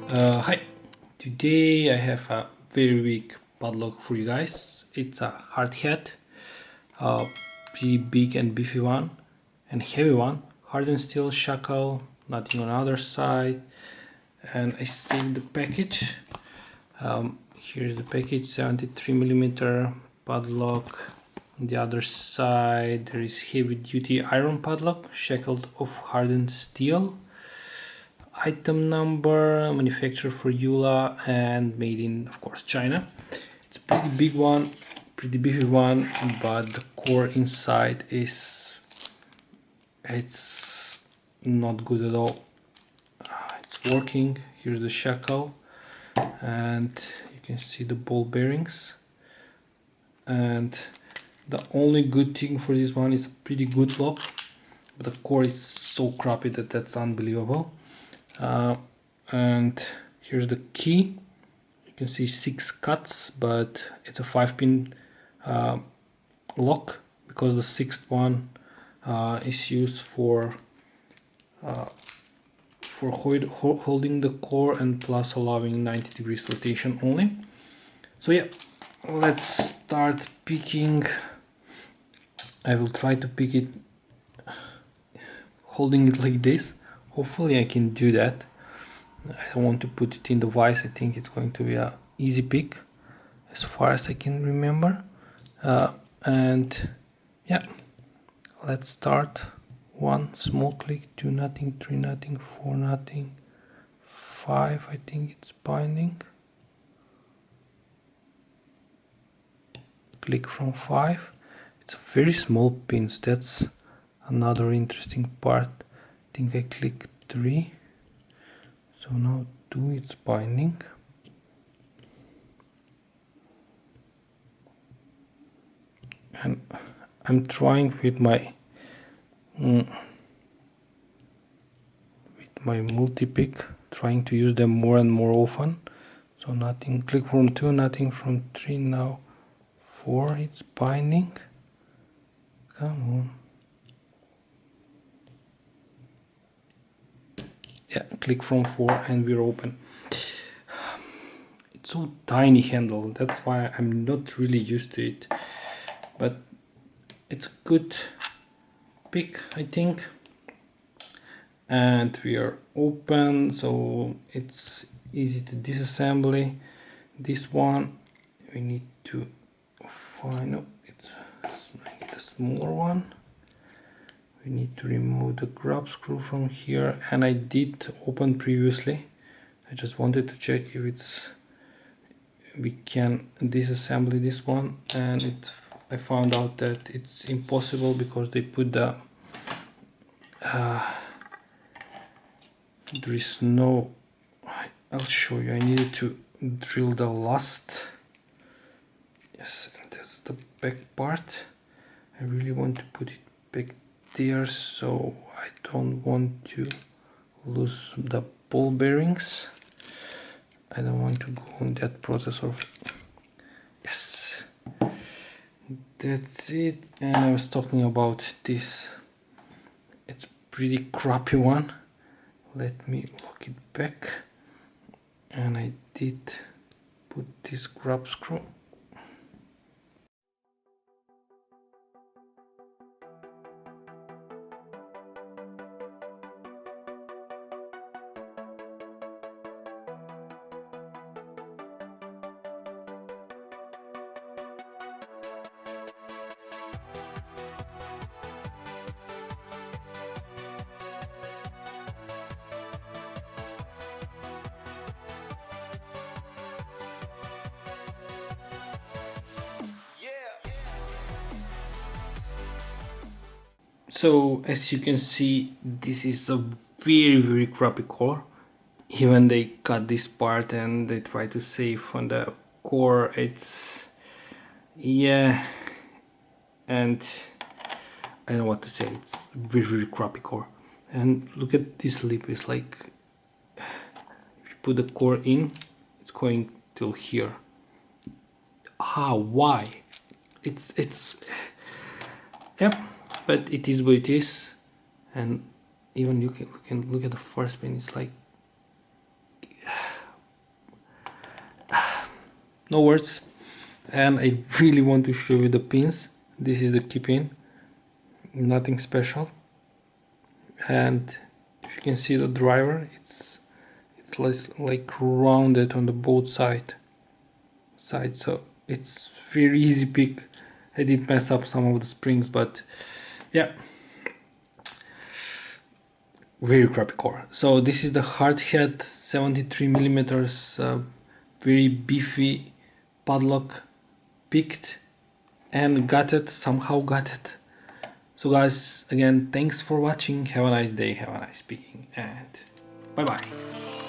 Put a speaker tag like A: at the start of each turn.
A: Hi, today I have a very big padlock for you guys. It's a hard head, a pretty big and beefy one and heavy one, hardened steel shackle, nothing on the other side, and I saved the package. Here's the package, 73mm padlock. On the other side there is heavy duty iron padlock, shackled of hardened steel. Item number, manufacturer for EULA, and made in, of course, China. It's a pretty big one, pretty beefy one, but the core inside it's not good at all. It's working. Here's the shackle, and you can see the ball bearings. And the only good thing for this one is a pretty good lock, but the core is so crappy that's unbelievable. And here's the key. You can see 6 cuts, but it's a 5-pin lock, because the 6th one is used for holding the core and plus allowing 90 degrees rotation only. So yeah, let's start picking. I will try to pick it holding it like this. Hopefully I can do that. I don't want to put it in the vise. I think it's going to be a easy pick as far as I can remember. And yeah, let's start. 1 small click, 2 nothing, 3 nothing, 4 nothing, 5 I think it's binding. Click from 5. It's a very small pins, that's another interesting part. I think I click 3. So now 2 it's binding. And I'm trying with my multi-pick, trying to use them more and more often. So nothing, click from 2, nothing from 3, now 4 it's binding. Come on. Yeah, click from 4 and we're open. It's so tiny handle, that's why I'm not really used to it, but it's a good pick, I think. And we are open, so it's easy to disassembly. This one we need to find out, it's a smaller one. We need to remove the grub screw from here, and I did open previously. I just wanted to check if we can disassemble this one, and I found out that it's impossible because they put the there is no, I'll show you. I needed to drill the last, yes, and that's the back part. I really want to put it back there, so I don't want to lose the ball bearings. I don't want to go on that process of, yes, that's it. And I was talking about this, it's pretty crappy one. Let me lock it back, and I did put this grub screw. So as you can see, this is a very crappy core. Even they cut this part and they try to save on the core, it's, yeah, and I don't know what to say, it's very crappy core. And look at this lip, it's like, if you put the core in, it's going till here. Why? It's yep, but it is what it is. And even you can look at the first pin, it's like, no words. And I really want to show you the pins. This is the key pin, nothing special. And if you can see the driver, it's like rounded on the both side, so it's very easy pick. I did mess up some of the springs, but yeah, very crappy core. So this is the Hard Head 73 millimeters, very beefy padlock, picked and got it, somehow got it. So guys, again, thanks for watching. Have a nice day, have a nice picking, and bye bye.